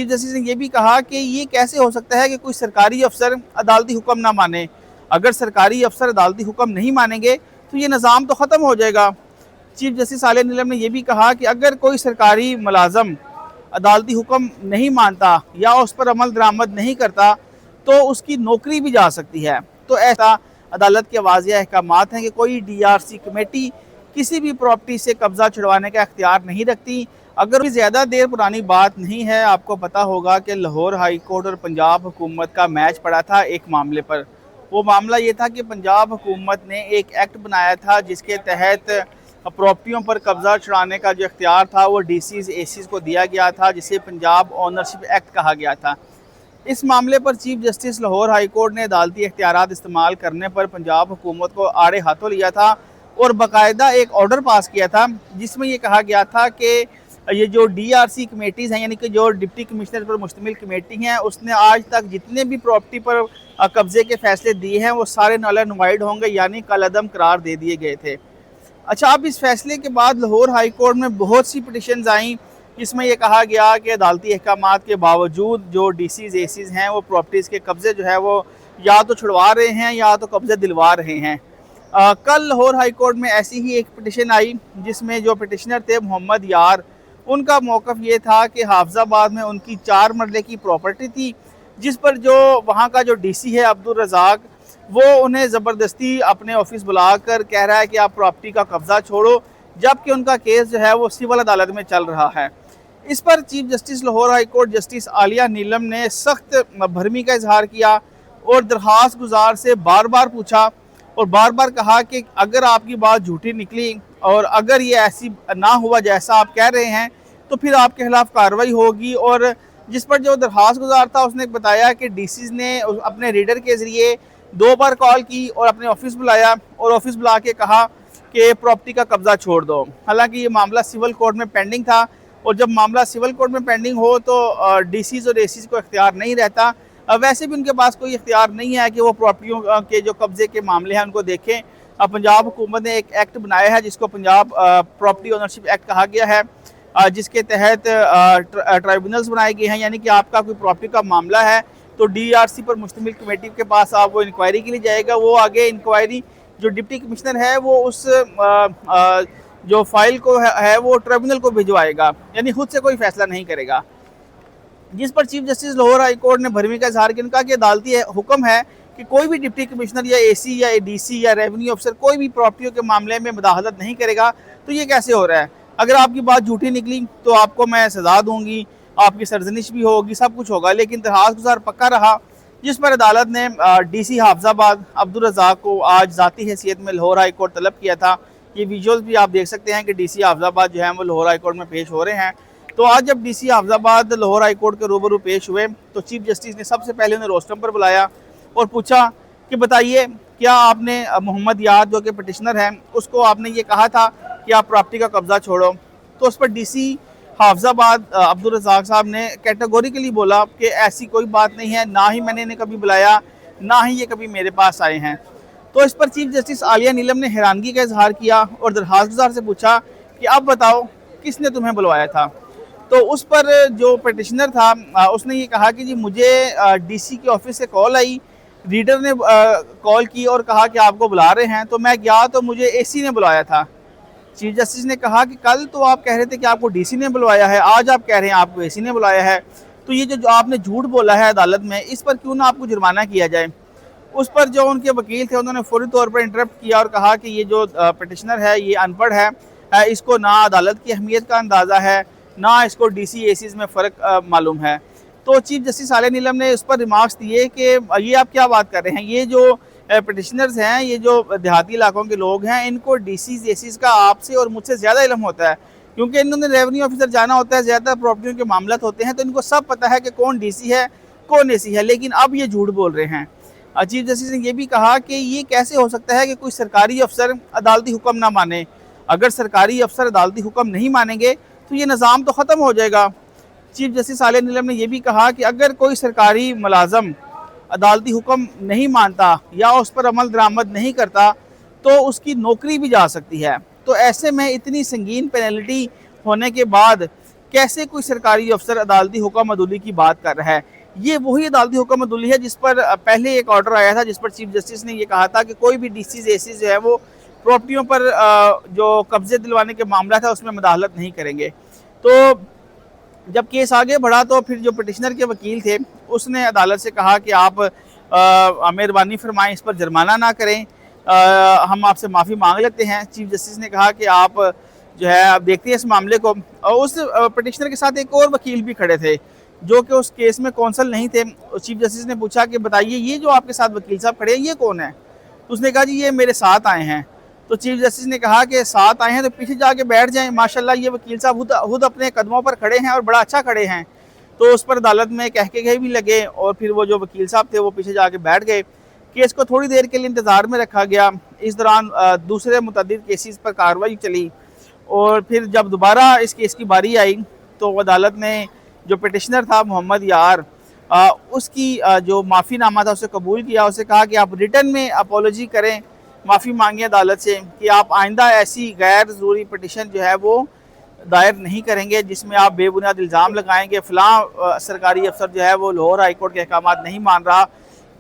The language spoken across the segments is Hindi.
चीफ जस्टिस ने यह भी कहा कि ये कैसे हो सकता है कि कोई सरकारी अफसर अदालती हुक्म ना माने। अगर सरकारी अफसर अदालती हुक्म नहीं मानेंगे तो ये निज़ाम तो ख़त्म हो जाएगा। चीफ जस्टिस आलिया नीलम ने यह भी कहा कि अगर कोई सरकारी मुलाजम अदालती हुक्म नहीं मानता या उस पर अमल दरामद नहीं करता तो उसकी नौकरी भी जा सकती है। तो ऐसा अदालत के वाज़ेह अहकामात हैं कि कोई DRC कमेटी किसी भी प्रॉपर्टी से कब्ज़ा छुड़वाने का इख्तियार नहीं रखती। अगर ज़्यादा देर पुरानी बात नहीं है, आपको पता होगा कि लाहौर हाई कोर्ट और पंजाब हुकूमत का मैच पड़ा था एक मामले पर। वो मामला ये था कि पंजाब हुकूमत ने एक एक्ट बनाया था जिसके तहत प्रॉपर्टियों पर कब्ज़ा छुड़ाने का जो इख्तियार था वो DCs ACs को दिया गया था, जिसे पंजाब ओनरशिप एक्ट कहा गया था। इस मामले पर chief justice Lahore high court ने अदालती इख्तियारात इस्तेमाल करने पर पंजाब हुकूमत को आड़े हाथों लिया था और बाकायदा एक ऑर्डर पास किया था जिसमें ये कहा गया था कि ये जो DRC कमेटीज़ हैं, यानी कि जो डिप्टी कमिश्नर पर मुश्तमिल कमेटी हैं, उसने आज तक जितने भी प्रॉपर्टी पर कब्ज़े के फैसले दिए हैं वो सारे नल एंड वाइड होंगे, यानी कलअदम करार दे दिए गए थे। अच्छा, अब इस फैसले के बाद लाहौर हाई कोर्ट में बहुत सी पिटिशन्स आई जिसमें यह कहा गया कि अदालती अहकामात के बावजूद जो DCs ACs हैं वो प्रॉपर्टीज़ के कब्ज़े जो है वो या तो छुड़वा रहे हैं या तो कब्ज़े दिलवा रहे हैं। कल लाहौर हाई कोर्ट में ऐसी ही एक पिटिशन आई जिसमें जो पिटिशनर थे मोहम्मद यार, उनका मौक़िफ़ ये था कि हाफिज़ाबाद में उनकी 4 मरले की प्रॉपर्टी थी जिस पर जो वहाँ का जो DC है अब्दुल रज़ाक, वो उन्हें ज़बरदस्ती अपने ऑफिस बुलाकर कह रहा है कि आप प्रॉपर्टी का कब्ज़ा छोड़ो, जबकि उनका केस जो है वो सिविल अदालत में चल रहा है। इस पर chief justice Lahore high court justice Aliya Neelam ने सख्त भरमी का इजहार किया और दरख्वास्त गुजार से बार बार पूछा और बार बार कहा कि अगर आपकी बात झूठी निकली और अगर ये ऐसी ना हुआ जैसा आप कह रहे हैं तो फिर आपके खिलाफ कार्रवाई होगी। और जिस पर जो दरख्वास्त गुजार था उसने बताया कि DCs ने अपने रीडर के ज़रिए 2 बार कॉल की और अपने ऑफिस बुलाया और ऑफिस बुला के कहा कि प्रॉपर्टी का कब्ज़ा छोड़ दो। हालांकि ये मामला सिविल कोर्ट में पेंडिंग था और जब मामला सिविल कोर्ट में पेंडिंग हो तो DCs और ACs को इख्तियार नहीं रहता। वैसे भी उनके पास कोई इख्तियार नहीं है कि वो प्रॉपर्टियों के जो कब्ज़े के मामले हैं उनको देखें। पंजाब हुकूमत ने एक एक्ट बनाया है जिसको पंजाब प्रॉपर्टी ओनरशिप एक्ट कहा गया है, जिसके तहत ट्राइब्यूनल्स बनाए गए हैं, यानी कि आपका कोई प्रॉपर्टी का मामला है तो DRC पर मुश्तमिल कमेटी के पास आप वो इंक्वायरी के लिए जाएगा। वो आगे इंक्वायरी जो डिप्टी कमिश्नर है वो उस जो फाइल को है वो ट्रिब्यूनल को भिजवाएगा, यानी खुद से कोई फैसला नहीं करेगा। जिस पर chief justice Lahore high court ने भरमी का इजहार किया, उनका कि अदालती हुक्म है कि कोई भी डिप्टी कमिश्नर या AC या DC या रेवेन्यू अफसर कोई भी प्रॉपर्टियों के मामले में मुदाखलत नहीं करेगा। तो ये कैसे हो रहा है? अगर आपकी बात झूठी निकली तो आपको मैं सज़ा दूंगी, आपकी सरजनिश भी होगी, सब कुछ होगा, लेकिन दरख्वास्त गुजार पक्का रहा। जिस पर अदालत ने DC हाफिज़ाबाद अब्दुल रज़ाक को आज ज़ाती हैसियत में लाहौर हाई कोर्ट तलब किया था। ये विजुअल्स भी आप देख सकते हैं कि DC हाफिज़ाबाद जो है वो लाहौर हाई कोर्ट में पेश हो रहे हैं। तो आज जब DC Hafizabad Lahore high court के रूबरू पेश हुए तो चीफ जस्टिस ने सबसे पहले उन्हें रोस्टम पर बुलाया और पूछा कि बताइए, क्या आपने मोहम्मद यार जो कि पटिशनर हैं उसको आपने ये कहा था कि आप प्रॉपर्टी का कब्ज़ा छोड़ो? तो उस पर DC हाफिज़ाबाद अब्दुल रज़ाक साहब ने कैटेगोरिकली बोला कि ऐसी कोई बात नहीं है, ना ही मैंने इन्हें कभी बुलाया, ना ही ये कभी मेरे पास आए हैं। तो इस पर चीफ जस्टिस आलिया नीलम ने हैरानगी का इजहार किया और दरख्वास्त गुजार से पूछा कि अब बताओ किसने तुम्हें बुलवाया था? तो उस पर जो पटिशनर था उसने ये कहा कि जी मुझे DC के ऑफिस से कॉल आई, रीडर ने कॉल की और कहा कि आपको बुला रहे हैं, तो मैं गया तो मुझे AC ने बुलाया था। चीफ जस्टिस ने कहा कि कल तो आप कह रहे थे कि आपको DC ने बुलवाया है, आज आप कह रहे हैं आपको AC ने बुलाया है, तो ये जो आपने झूठ बोला है अदालत में, इस पर क्यों ना आपको जुर्माना किया जाए? उस पर जो उनके वकील थे उन्होंने फौरी तौर पर इंटरप्ट किया और कहा कि ये जो पटिशनर है ये अनपढ़ है, इसको ना अदालत की अहमियत का अंदाज़ा है, ना इसको DC ACs में फ़र्क मालूम है। तो चीफ जस्टिस आलिया नीलम ने उस पर रिमार्क्स दिए कि ये आप क्या बात कर रहे हैं, ये जो पटिशनर्स हैं, ये जो देहाती इलाकों के लोग हैं, इनको DCs ACs का आपसे और मुझसे ज़्यादा इल्म होता है, क्योंकि इन्होंने रेवेन्यू ऑफिसर जाना होता है, ज़्यादा प्रॉपर्टियों के मामला होते हैं, तो इनको सब पता है कि कौन DC है कौन AC है, लेकिन अब ये झूठ बोल रहे हैं। चीफ जस्टिस ने यह भी कहा कि ये कैसे हो सकता है कि कोई सरकारी अफसर अदालती हुक्म ना माने। अगर सरकारी अफसर अदालती हुक्म नहीं मानेंगे तो ये निज़ाम तो ख़त्म हो जाएगा। चीफ जस्टिस आलिया नीलम ने यह भी कहा कि अगर कोई सरकारी मुलाजम अदालती हुक्म नहीं मानता या उस पर अमल दरामद नहीं करता तो उसकी नौकरी भी जा सकती है। तो ऐसे में इतनी संगीन पेनल्टी होने के बाद कैसे कोई सरकारी अफसर अदालती हुक्म अदूली की बात कर रहा है। ये वही अदालती हुक्म अदूली है जिस पर पहले एक ऑर्डर आया था, जिस पर चीफ जस्टिस ने ये कहा था कि कोई भी डीसीज एसीज जो है वो प्रॉपर्टियों पर जो कब्जे दिलवाने के मामला था उसमें मदाखलत नहीं करेंगे। तो जब केस आगे बढ़ा तो फिर जो पिटिशनर के वकील थे उसने अदालत से कहा कि आप मेहरबानी फरमाएं, इस पर जुर्माना ना करें, हम आपसे माफ़ी मांग लेते हैं। चीफ जस्टिस ने कहा कि आप जो है आप देखते हैं इस मामले को। उस पिटिशनर के साथ एक और वकील भी खड़े थे जो कि उस केस में कौंसल नहीं थे। चीफ जस्टिस ने पूछा कि बताइए ये जो आपके साथ वकील साहब खड़े हैं ये कौन है। तो उसने कहा जी ये मेरे साथ आए हैं। तो चीफ जस्टिस ने कहा कि साथ आए हैं तो पीछे जाके बैठ जाएं, माशाल्लाह ये वकील साहब खुद अपने कदमों पर खड़े हैं और बड़ा अच्छा खड़े हैं। तो उस पर अदालत में कह के भी लगे और फिर वो जो वकील साहब थे वो पीछे जाके बैठ गए। केस को थोड़ी देर के लिए इंतज़ार में रखा गया। इस दौरान दूसरे मुतअद्दिद केसेस पर कार्रवाई चली और फिर जब दोबारा इस केस की बारी आई तो अदालत ने जो पिटिशनर था मोहम्मद यार, उसकी जो माफ़ीनामा था उसे कबूल किया। उसे कहा कि आप रिटर्न में अपोलॉजी करें, माफ़ी मांगे अदालत से कि आप आइंदा ऐसी गैर ज़रूरी पिटिशन जो है वो दायर नहीं करेंगे जिसमें आप बेबुनियाद इल्ज़ाम लगाएंगे फ़लाँ सरकारी अफसर जो है वो लाहौर हाई कोर्ट के अहकाम नहीं मान रहा।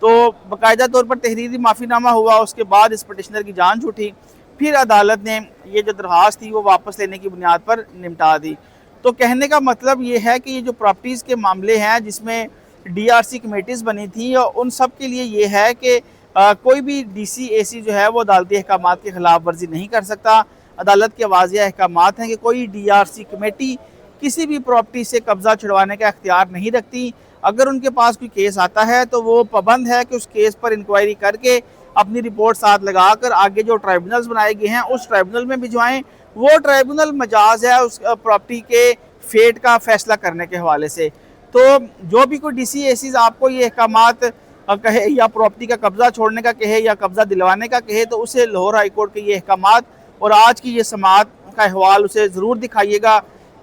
तो बाकायदा तौर पर तहरीरी माफ़ीनामा हुआ। उसके बाद इस पिटिशनर की जान छूटी। फिर अदालत ने ये जो दरख्वास्त थी वो वापस लेने की बुनियाद पर निपटा दी। तो कहने का मतलब ये है कि ये जो प्रॉपर्टीज़ के मामले हैं जिसमें डीआरसी कमेटीज़ बनी थी और उन सब के लिए ये है कि कोई भी डीसी एसी जो है वो अदालती अहकाम की खिलाफ वर्जी नहीं कर सकता। अदालत के वाज़ेह अहकाम हैं कि कोई डीआरसी कमेटी किसी भी प्रॉपर्टी से कब्ज़ा छुड़वाने का इख्तियार नहीं रखती। अगर उनके पास कोई केस आता है तो वो पाबंद है कि उस केस पर इंक्वायरी करके अपनी रिपोर्ट साथ लगाकर आगे जो ट्राइब्यूनल्स बनाए गए हैं उस ट्राइब्यूनल में भिजवाएं। वो ट्राइब्यूनल मजाज है उस प्रॉपर्टी के फेट का फैसला करने के हवाले से। तो जो भी कोई डीसी एसीज आपको ये अहकामात कहे या प्रॉपर्टी का कब्ज़ा छोड़ने का कहे या कब्ज़ा दिलवाने का कहे तो उसे लाहौर हाई कोर्ट के ये अहकामात और आज की ये समाअत का अहवाल उसे ज़रूर दिखाइएगा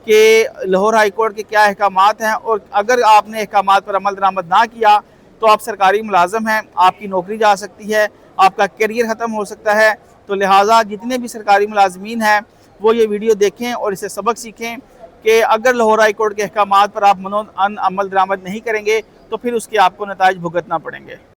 कि लाहौर हाई कोर्ट के क्या अहकामात हैं। और अगर आपने अहकामात पर अमल दरामद ना किया तो आप सरकारी मुलाजम हैं, आपकी नौकरी जा सकती है, आपका करियर ख़त्म हो सकता है। तो लिहाजा जितने भी सरकारी मुलाजमीन हैं वो ये वीडियो देखें और इसे सबक सीखें कि अगर लाहौर हाई कोर्ट के अहकामात पर आप अमल दरामद नहीं करेंगे तो फिर उसके आपको नताइज भुगतना पड़ेंगे।